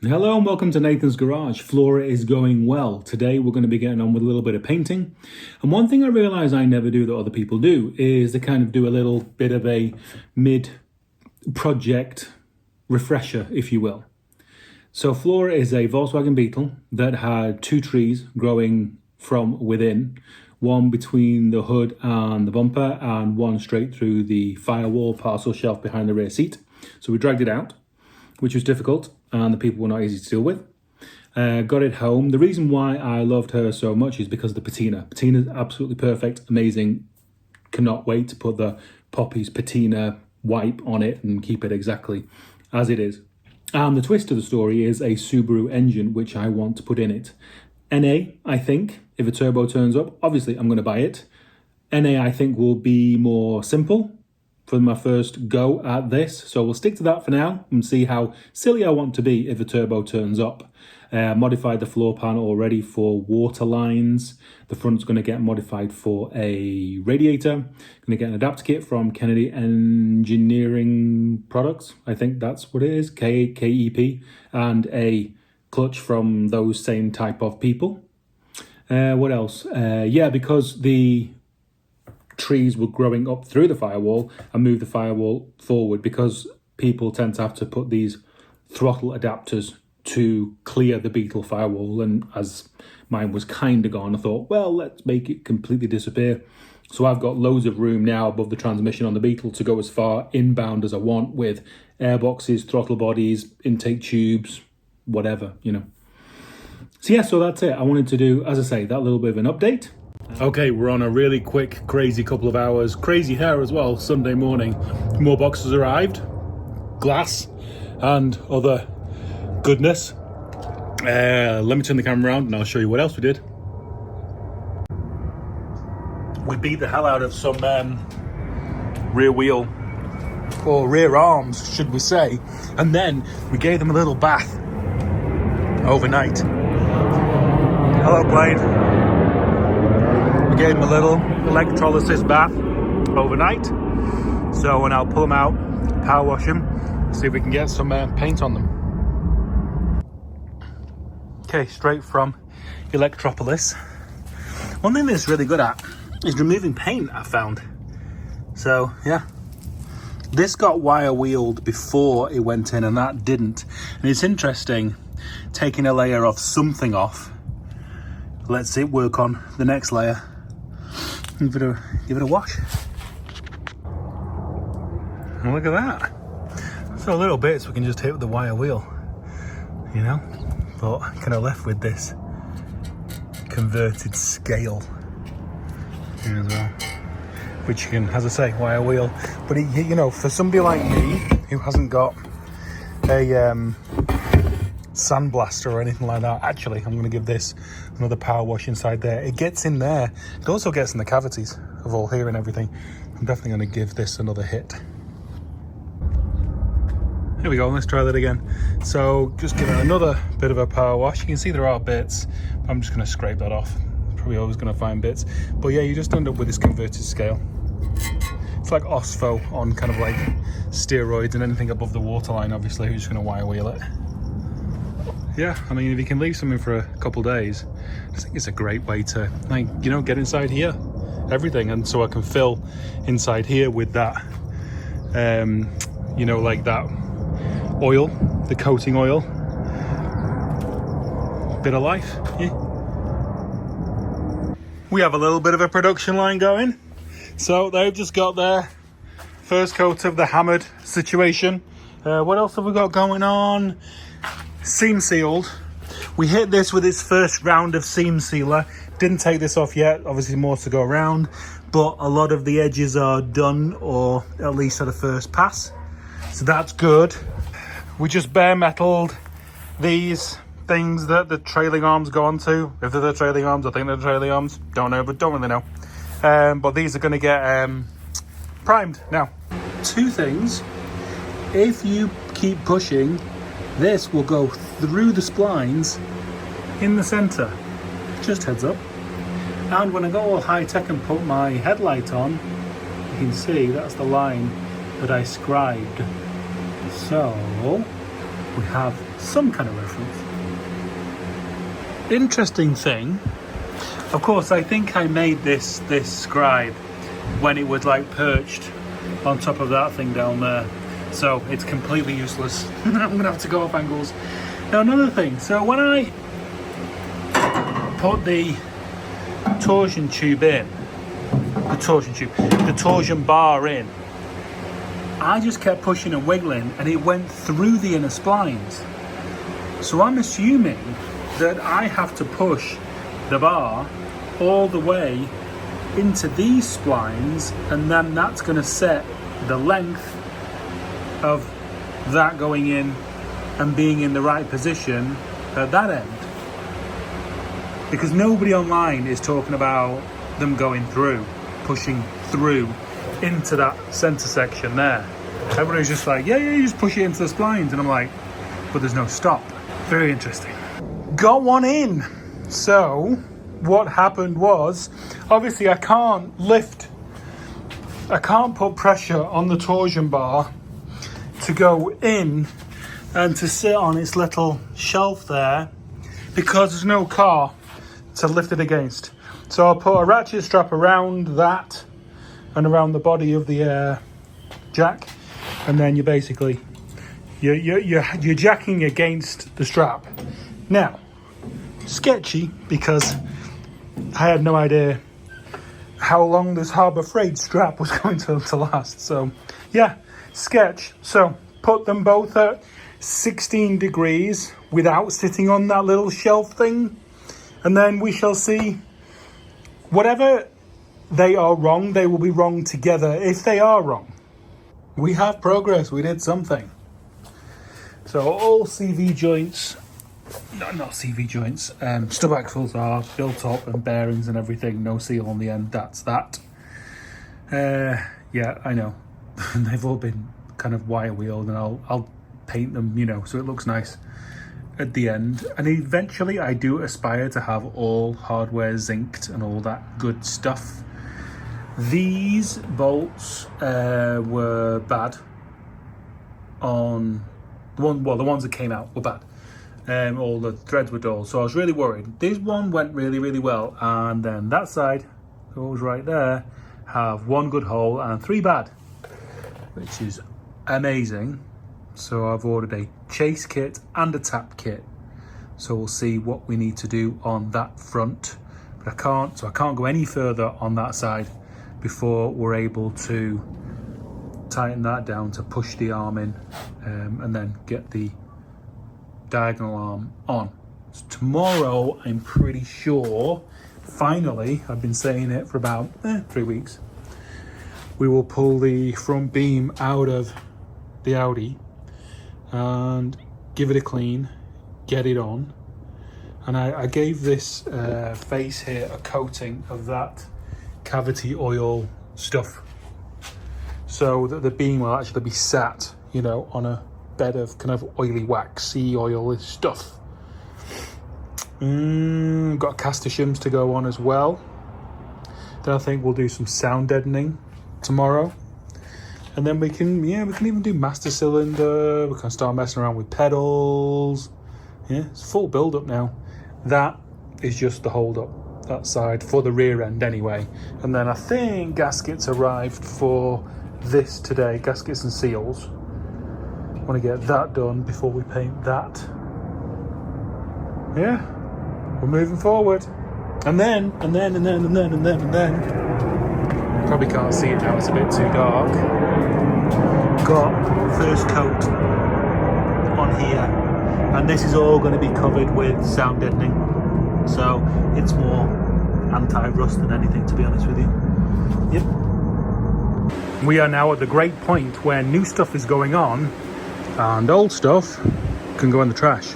Hello and welcome to Nathan's Garage. Flora is going well. Today we're going to be getting on with a little bit of painting. And one thing I realise I never do that other people do is to kind of do a little bit of a mid-project refresher, if you will. So Flora is a Volkswagen Beetle that had two trees growing from within. One between the hood and the bumper and one straight through the firewall parcel shelf behind the rear seat. So we dragged it out, which was difficult, and the people were not easy to deal with. Got it home. The reason why I loved her so much is because of the patina. Patina's absolutely perfect, amazing. Cannot wait to put the Poppy's patina wipe on it and keep it exactly as it is. And the twist of the story is a Subaru engine, which I want to put in it. NA, I think, if a turbo turns up, obviously I'm going to buy it. NA, I think, will be more simple for my first go at this. So we'll stick to that for now and see how silly I want to be if a turbo turns up. Modified the floor pan already for water lines. The front's going to get modified for a radiator. Going to get an adapter kit from Kennedy Engineering Products. I think that's what it is, KEP, and a clutch from those same type of people. What else? Because the trees were growing up through the firewall, and moved the firewall forward because people tend to have to put these throttle adapters to clear the Beetle firewall, and as mine was kind of gone, I thought, well, let's make it completely disappear. So I've got loads of room now above the transmission on the Beetle to go as far inbound as I want with airboxes, throttle bodies, intake tubes, whatever, you know. So that's it. I wanted to do, as I say, that little bit of an update. Okay, we're on a really quick, crazy couple of hours. Crazy hair as well, Sunday morning. More boxes arrived. Glass and other goodness. Let me turn the camera around and I'll show you what else we did. We beat the hell out of some rear wheel, or rear arms, should we say. And then we gave them a little bath overnight. Hello, plane. We gave them a little electrolysis bath overnight. So and I'll pull them out, power wash them, see if we can get some paint on them. Okay, straight from Electrolysis. One thing that's really good at is removing paint, I found. So yeah, this got wire wheeled before it went in and that didn't. And it's interesting taking a layer of something off. Let's it work on the next layer. Give it a wash. And look at that. So little bits we can just hit with the wire wheel, you know. But kind of left with this converted scale here as well, which you can, as I say, wire wheel. But you know, for somebody like me who hasn't got a sandblaster or anything like that, actually I'm going to give this another power wash inside there. It gets in there. It also gets in the cavities of all here and everything. I'm definitely going to give this another hit. Here we go, let's try that again. So just give it another bit of a power wash. You can see there are bits. I'm just going to scrape that off. Probably always going to find bits. But yeah, you just end up with this converted scale. It's like OSFO on kind of like steroids, and anything above the waterline, obviously, you're just going to wire wheel it. Yeah, I mean, if you can leave something for a couple days, I think it's a great way to, like, you know, get inside here, everything. And so I can fill inside here with that, you know, like that oil, the coating oil. Bit of life, yeah. We have a little bit of a production line going. So they've just got their first coat of the hammered situation. What else have we got going on? Seam sealed. We hit this with its first round of seam sealer. Didn't take this off yet, obviously more to go around, but a lot of the edges are done, or at least at a first pass, so that's good. We just bare metaled these things that the trailing arms go onto. If they're the trailing arms, I think they're the trailing arms, don't know, but don't really know. But these are going to get primed now. Two things: if you keep pushing, this will go through the splines in the center. Just heads up. And when I go all high tech and put my headlight on, you can see that's the line that I scribed. So we have some kind of reference. Interesting thing, of course, I think I made this scribe when it was like perched on top of that thing down there, so it's completely useless. I'm gonna have to go off angles. Now another thing, so when I put the torsion tube in, the torsion bar in, I just kept pushing and wiggling and it went through the inner splines. So I'm assuming that I have to push the bar all the way into these splines, and then that's going to set the length of that going in and being in the right position at that end. Because nobody online is talking about them going through, pushing through into that center section there. Everybody's just like, yeah, you just push it into the splines, and I'm like, but there's no stop. Very interesting. Got one in. So what happened was, obviously I can't put pressure on the torsion bar to go in and to sit on its little shelf there, because there's no car to lift it against. So I'll put a ratchet strap around that and around the body of the jack, and then you're basically you're jacking against the strap. Now, sketchy, because I had no idea how long this Harbour Freight strap was going to last. So yeah, sketch. So put them both at 16 degrees without sitting on that little shelf thing, and then we shall see. Whatever they are wrong, they will be wrong together. If they are wrong, we have progress. We did something. So all CV joints, not CV joints, stub axles are built up, and bearings and everything, no seal on the end, that's that. Yeah, I know. They've all been kind of wire wheeled, and I'll paint them, so it looks nice at the end. And eventually I do aspire to have all hardware zinced and all that good stuff. These bolts were bad on the ones that came out were bad. All the threads were dull, so I was really worried. This one went really, really well, and then that side, that was right there, have one good hole and 3 bad, which is amazing. So I've ordered a chase kit and a tap kit, so we'll see what we need to do on that front. But I can't go any further on that side before we're able to tighten that down to push the arm in, and then get the diagonal arm on. So tomorrow, I'm pretty sure, finally, I've been saying it for about 3 weeks, we will pull the front beam out of the Audi and give it a clean, get it on. And I gave this face here a coating of that cavity oil stuff, so that the beam will actually be sat, on a bed of kind of oily, waxy, oily stuff. Got caster shims to go on as well. Then I think we'll do some sound deadening tomorrow, and then we can even do master cylinder. We can start messing around with pedals. Yeah, it's full build up now. That is just the hold up, that side for the rear end anyway. And then I think gaskets arrived for this today, gaskets and seals. I want to get that done before we paint that. Yeah, we're moving forward. And then, probably can't see it now, it's a bit too dark. Got first coat on here, and this is all going to be covered with sound deadening. So it's more anti-rust than anything, to be honest with you. Yep. We are now at the great point where new stuff is going on and old stuff can go in the trash.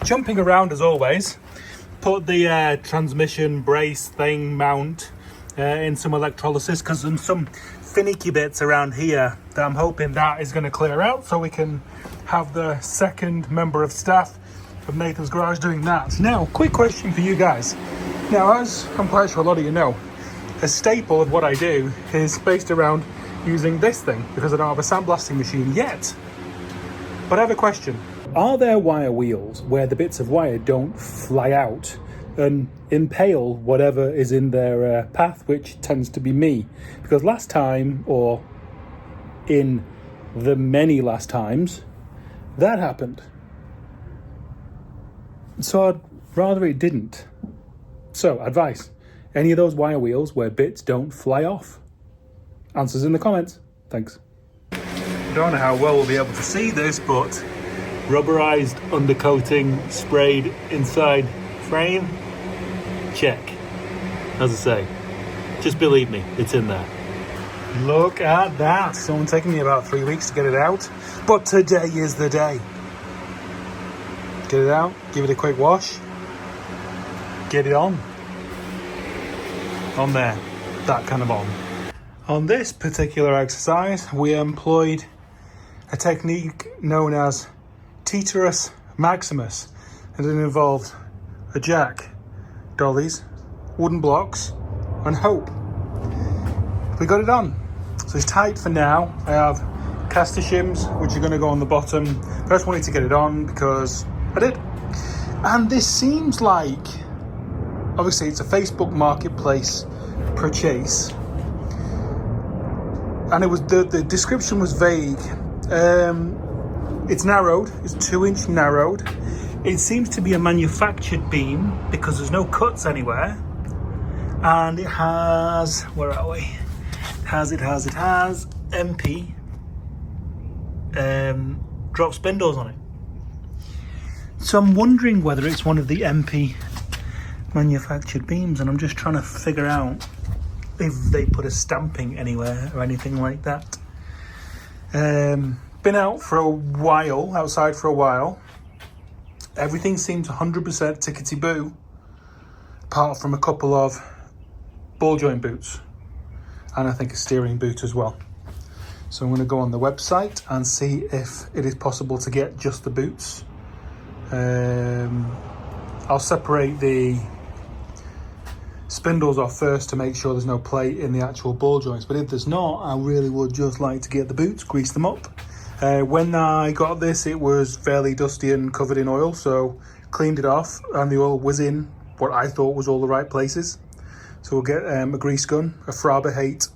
Jumping around as always, put the transmission brace thing mount in some electrolysis, because there's some finicky bits around here that I'm hoping that is going to clear out, so we can have the second member of staff of Nathan's Garage doing that. Now, quick question for you guys. Now, as I'm quite sure a lot of you know, a staple of what I do is based around using this thing because I don't have a sandblasting machine yet. But I have a question. Are there wire wheels where the bits of wire don't fly out and impale whatever is in their path, which tends to be me? Because last time, or in the many last times, that happened. So I'd rather it didn't. So, advice. Any of those wire wheels where bits don't fly off? Answers in the comments. Thanks. Don't know how well we'll be able to see this, but rubberized undercoating sprayed inside frame. Check. As I say, just believe me, it's in there. Look at that. It's only taken me about 3 weeks to get it out, but today is the day. Get it out, give it a quick wash, get it on there, that kind of on. On this particular exercise, we employed a technique known as Teterus Maximus, and it involved a jack, dollies, wooden blocks, and hope. We got it on. So it's tight for now. I have caster shims, which are going to go on the bottom. But I just wanted to get it on because I did. And this seems like, obviously it's a Facebook Marketplace purchase. And it was the description was vague. It's narrowed, it's 2-inch narrowed. It seems to be a manufactured beam because there's no cuts anywhere. And it has, where are we? It has MP drop spindles on it. So I'm wondering whether it's one of the MP manufactured beams, and I'm just trying to figure out if they put a stamping anywhere or anything like that. Been out for a while, outside for a while. Everything seems 100% tickety-boo, apart from a couple of ball joint boots, and I think a steering boot as well. So I'm going to go on the website and see if it is possible to get just the boots. I'll separate the spindles off first to make sure there's no play in the actual ball joints, but if there's not, I really would just like to get the boots, grease them up. When I got this, it was fairly dusty and covered in oil, so cleaned it off, and the oil was in what I thought was all the right places. So we'll get a grease gun, a Fraba Hate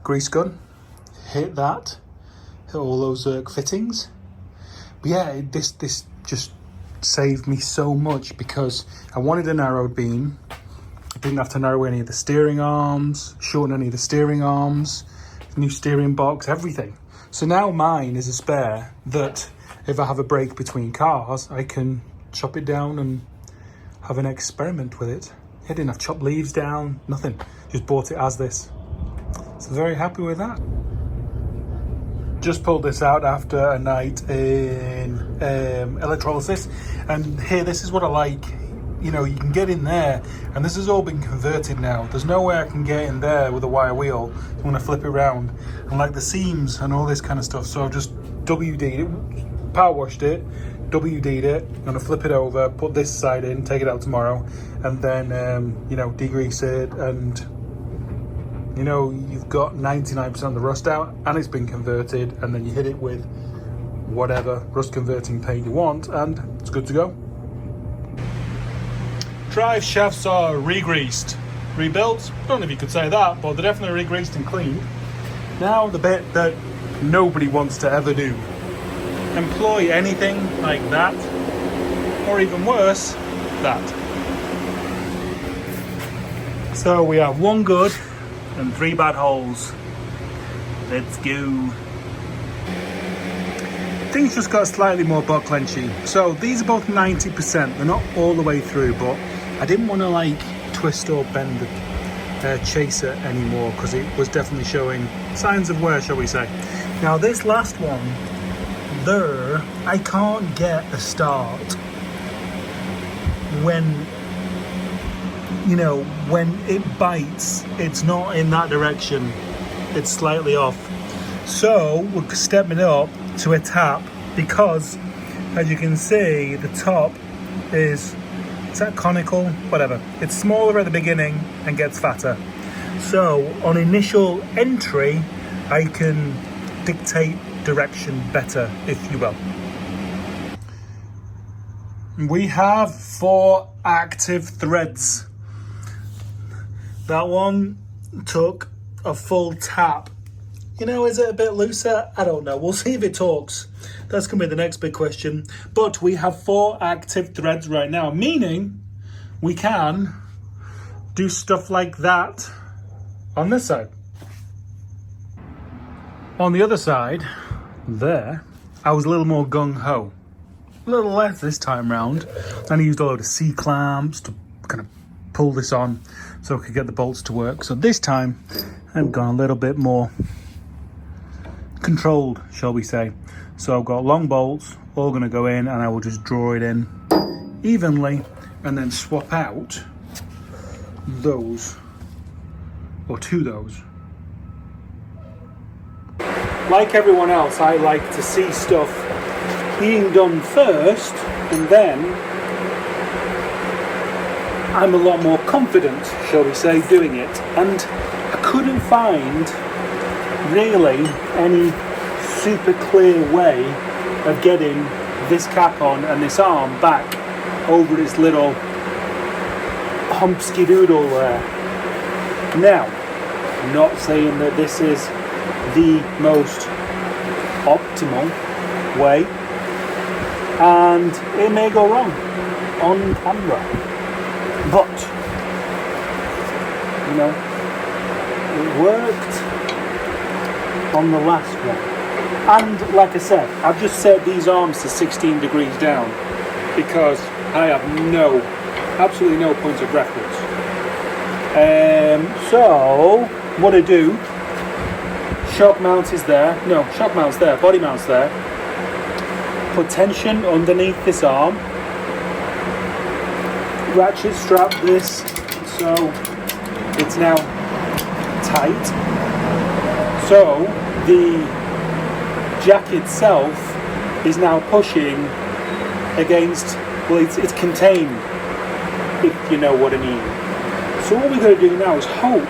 grease gun, hit that, hit all those fittings. But yeah, this just saved me so much because I wanted a narrowed beam. I didn't have to narrow any of the steering arms, shorten any of the steering arms, new steering box, everything. So now mine is a spare that if I have a break between cars, I can chop it down and have an experiment with it. I didn't have chopped leaves down, nothing. Just bought it as this. So very happy with that. Just pulled this out after a night in Electrolysis, and here, this is what I like. You know, you can get in there, and this has all been converted now. There's no way I can get in there with a wire wheel. I'm gonna flip it around, and like the seams and all this kind of stuff. So I've just WD'd it, power washed it, WD'd it. I'm gonna flip it over, put this side in, take it out tomorrow, and then you know, degrease it, and you know, you've got 99% of the rust out, and it's been converted, and then you hit it with whatever rust converting paint you want, and it's good to go. Drive shafts are re-greased, rebuilt. Don't know if you could say that, but they're definitely re-greased and cleaned. Now the bit that nobody wants to ever do. Employ anything like that, or even worse, that. So we have one good and 3 bad holes. Let's go. Things just got slightly more butt clenchy. So these are both 90%. They're not all the way through, but I didn't want to like twist or bend the chaser anymore because it was definitely showing signs of wear, shall we say. Now this last one there, I can't get a start when, you know, when it bites, it's not in that direction, it's slightly off. So we're stepping it up to a tap because, as you can see, the top is that conical? Whatever. It's smaller at the beginning and gets fatter. So on initial entry, I can dictate direction better, if you will. We have 4 active threads. That one took a full tap. You know, is it a bit looser? I don't know. We'll see if it talks. That's going to be the next big question. But we have 4 active threads right now, meaning we can do stuff like that on this side. On the other side, there, I was a little more gung-ho. A little less this time round. And I used a load of C-clamps to kind of pull this on so I could get the bolts to work. So this time, I've gone a little bit more controlled, shall we say. So I've got long bolts, all going to go in, and I will just draw it in evenly and then swap out those, or to those. Like everyone else, I like to see stuff being done first, and then I'm a lot more confident, shall we say, doing it. And I couldn't find really any super clear way of getting this cap on and this arm back over its little humpsky doodle there. Now, I'm not saying that this is the most optimal way, and it may go wrong on camera, but you know, it worked on the last one. And like I said, I've just set these arms to 16 degrees down because I have absolutely no point of reference. So what I do, shock mount is there, no, shock mount's there, body mount's there, put tension underneath this arm, ratchet strap this so it's now tight, so the jack itself is now pushing against, well, it's contained, if you know what I mean. So what we're going to do now is hope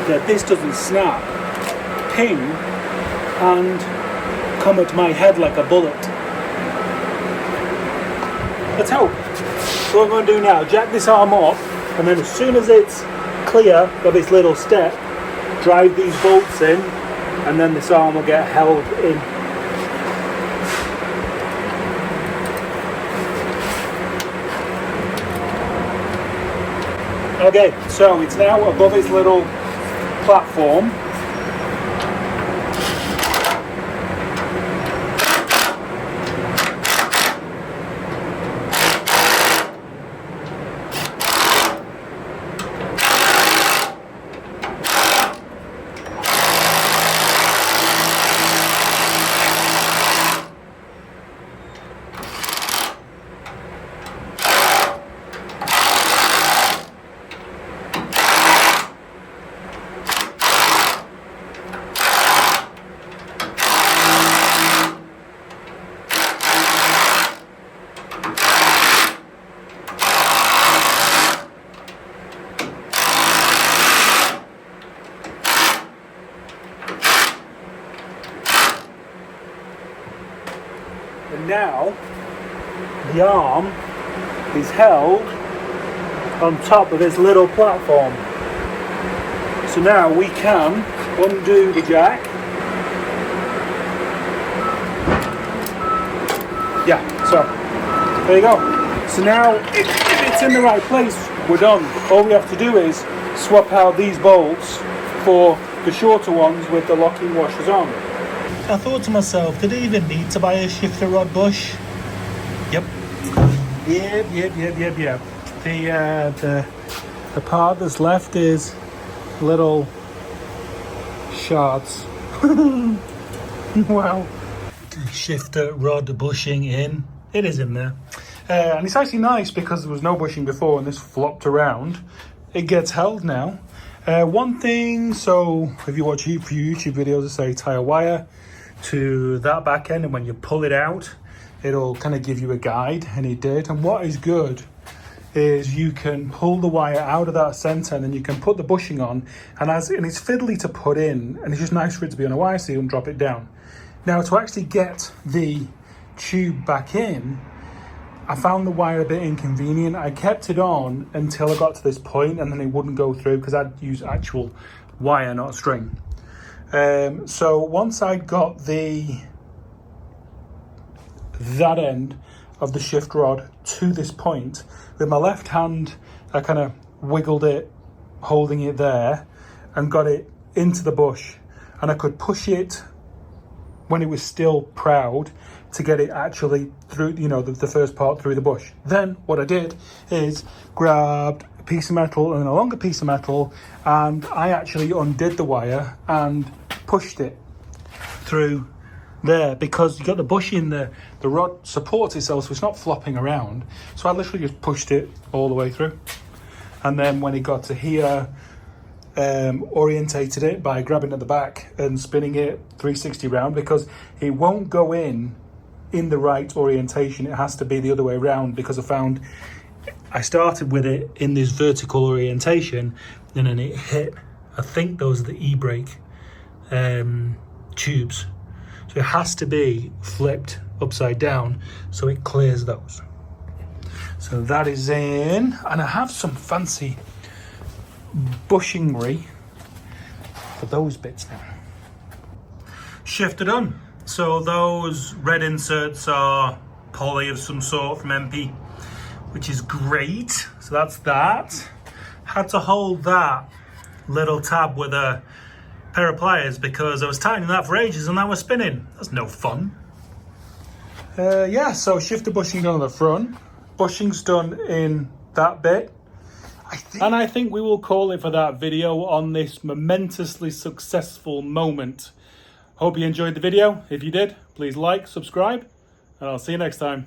that this doesn't snap, ping, and come at my head like a bullet. Let's hope. So what I'm going to do now, jack this arm off, and then as soon as it's clear of this little step, drive these bolts in, and then this arm will get held in. Okay, so it's now above its little platform. And now the arm is held on top of this little platform. So now we can undo the jack. Yeah, so there you go. So now if it's in the right place, we're done. All we have to do is swap out these bolts for the shorter ones with the locking washers on. I thought to myself, did I even need to buy a shifter rod bush? Yep. Yep. The part that's left is little shards. Wow. Shifter rod bushing in. It is in there. And it's actually nice because there was no bushing before and this flopped around. It gets held now. One thing, so if you watch YouTube videos, I say tie a wire to that back end, and when you pull it out, it'll kind of give you a guide, and it did. And what is good is you can pull the wire out of that center, and then you can put the bushing on, and it's fiddly to put in, and it's just nice for it to be on a wire so you can drop it down. Now, to actually get the tube back in, I found the wire a bit inconvenient. I kept it on until I got to this point, and then it wouldn't go through because I'd use actual wire, not string. So once I got that end of the shift rod to this point, with my left hand, I kind of wiggled it, holding it there, and got it into the bush. And I could push it when it was still proud to get it actually through, the first part through the bush. Then what I did is grabbed a piece of metal and a longer piece of metal, and I actually undid the wire and pushed it through there, because you got the bush in there, the rod supports itself so it's not flopping around. So I literally just pushed it all the way through, and then when it got to here, orientated it by grabbing at the back and spinning it 360 round, because it won't go in the right orientation. It has to be the other way around, because I started with it in this vertical orientation, and then it hit, I think those are the e-brake tubes. So it has to be flipped upside down so it clears those. So that is in, and I have some fancy bushingry for those bits now. Shifter done. So those red inserts are poly of some sort from MP, which is great. So that's that. Had to hold that little tab with a pair of pliers because I was tightening that for ages and that was spinning. That's no fun. So shifter bushing done on the front. Bushing's done in that bit. I think we will call it for that video on this momentously successful moment. Hope you enjoyed the video. If you did, please like, subscribe, and I'll see you next time.